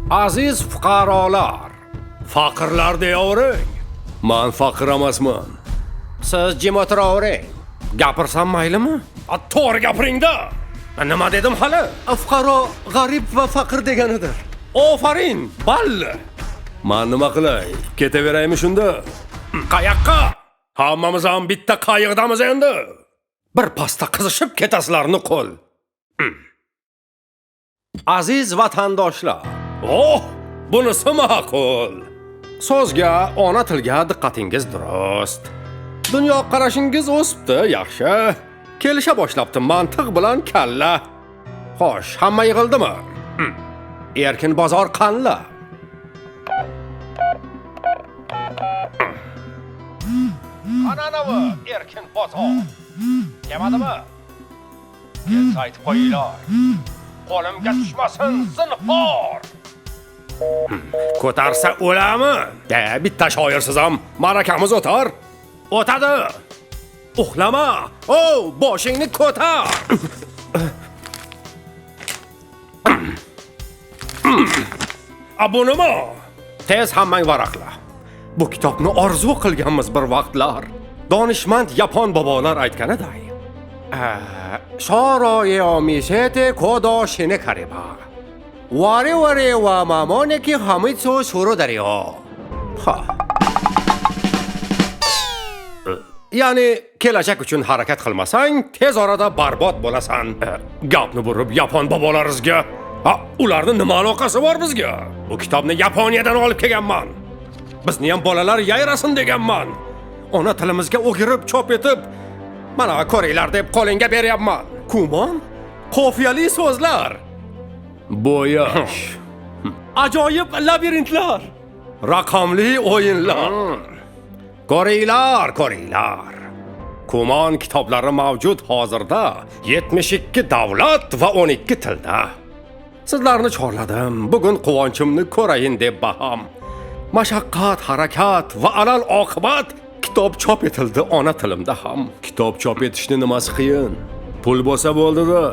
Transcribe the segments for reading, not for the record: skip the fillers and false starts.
Aziz fuqarolar, faqirlar deyavering. Men faqir emasman. Siz jim o'tiravering. Gapirsam maylimi? To'g'ri gapiring-da. Nima dedim hali? Fuqaro g'arib va faqir deganidir. Ofarin, balli. Men nima qilay? Ketaveraymi shunda? Qayoqqa? Hammamiz ham bitta qayiqdamiz endi. Bir pasta qizishib ketasizlarni qo'l. Aziz vatandoshlar. Bunisi ma'qul. So'zga, ona tilga diqqatingiz durust. Dunyo qarashingiz o'sibdi, yaxshi. Kelisha boshlabdi mantiq bilan kalla. Xo'sh, hamma yig'ildimi? Erkin bozor qanla? Qananavi erkin bozor. Kemadimi? Kelsa aytib qo'yinglar. Qo'limga tushmasin zinhor. Ko'tarsa o'lami? Bitta shoirsiz ham ma'rakamiz o'tar. O'tadi. Uxlama. Boshingni ko'tar. Bu nima? Tez hammang varaqla. Bu kitobni orzu qilganmiz bir vaqtlar. Donishmand yapon bobolar aytganiday. Shoroye omisete kodo shine kariba. Ware wa mamone ki hamitsu shuru daryo. Ya'ni kelajak uchun harakat qilmasang, tez orada barbod bo'lasan. Gapni burib yapon bobolaringizga. Ularning nima aloqasi bor bizga? Bu kitobni Yaponiyadan olib kelganman. Bizni ham bolalar yayrasin deganman. Ona tilimizga o'girib chop etib, mana ko'ringlar deb qo'lingga beryapman. Kumon? Qofiyali so'zlar. Bo'yash. Ajoyib labirintlar. Raqamli o'yinlar. Ko'ringlar. Kumon kitoblari mavjud hozirda 72 davlat va 12 tilda. Sizlarni chorladim. Bugun quvonchimni ko'rayin deb baham. Mashaqqat, harakat va alal oqibat kitob chop etildi ona tilimda ham. Kitob chop etishni nimasi qiyin? Pul bo'lsa bo'ldi-da.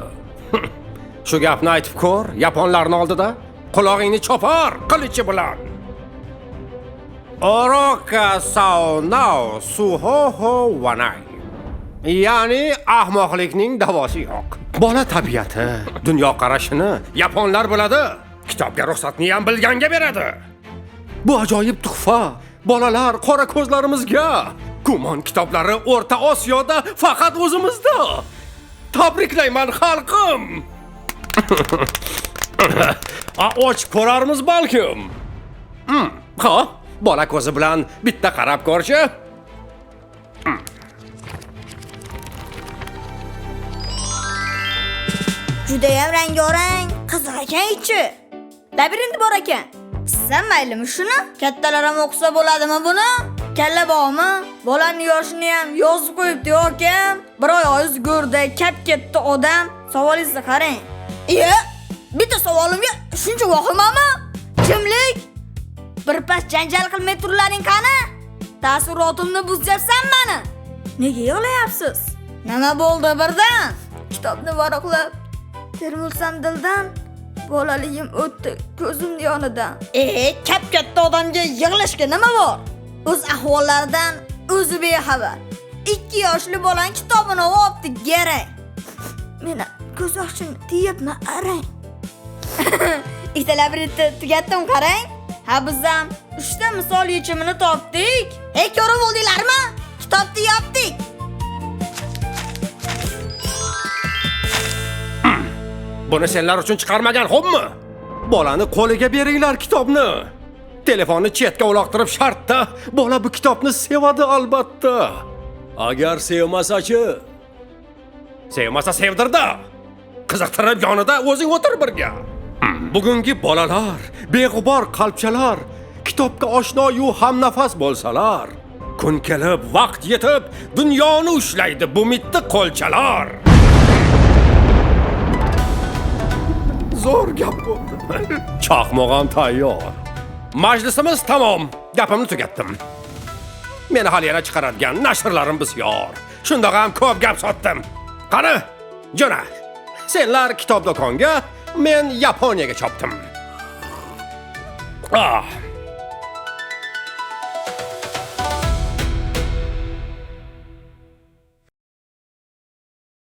Shu gapni aytib ko'r, yaponlarning oldida qulog'ingni chopar qilichi bilan. Oroka saunao suhoho wanai. Ya'ni ahmoqlikning davosi yo'q. Bola tabiati, dunyo qarashini yaponlar biladi. Kitobga ruxsatni ham bilganga beradi. Bu ajoyib tuhfa. Bolalar qora ko'zlarimizga. Kumon kitoblari O'rta Osiyoda faqat o'zimizda. Tabriklayman xalqim. Ochib ko'rarmiz balkim. Bola ko'zi bilan bitta qarab ko'rchi. Judayam rang-orang, qiziq ekan-chi. Labirint bor ekan. Sizdan maylimi shuni? Kattalar ham o'qisa bo'ladimi buni? Kalla bormi? Bolaning yoshini ham yozib qo'yibdi yo'q-kim? Bir oyoq go'rda kap ketdi odam. Savolingizni qarang. Bitta savolimga shuncha vahimami? Kimlik? Bir pas janjal qilmay turlaring qani? Taassurotimni buzyapsan meni. Nega yig'layapsiz? Nima bo'ldi birdan? Kitobni varaqlab termulsam dildan, bolaligim o'tdi ko'zim yonidan. Kap katta odamga yig'lashga nima bor? O'z ahvollaridan o'zi bexabar. 2 yoshli bolang kitobini olibdi garang. Meni ko'z yoshimni tiyapmi arang. Ikkita labirintni tugatdim qarang. Biz ham 3 ta misol yechimini topdik. Ko'rib oldinglarmi? Kitobni yopdik. Buni senlar uchun chiqarmagan, xo'pmi? Bolani qo'liga beringlar kitobni. Telefonni chetga uloqtirib shartda, bola bu kitobni sevadi albatta. Agar sevmasa-chi? Sevmasa sevdirda. Qiziqtirib yonida o'zing o'tir birga. Bugungi bolalar, beg'ubor qalbchalar, kitobga oshno-yu hamnafas bo'lsalar, kun kelib, vaqt yetib, dunyoni ushlaydi bu mitti qo'lchalar. Zo'r gap bo'ldi. Chaqmog'am tayyor. Majlisimiz tamom. Gapimni tugatdim. Meni hali yana chiqaradigan nashrlarim bisyor. Shundoq ham ko'p gap sotdim. Qani, jo'na. Senlar kitob do'konga, men Yaponiyaga chopdim. Ah,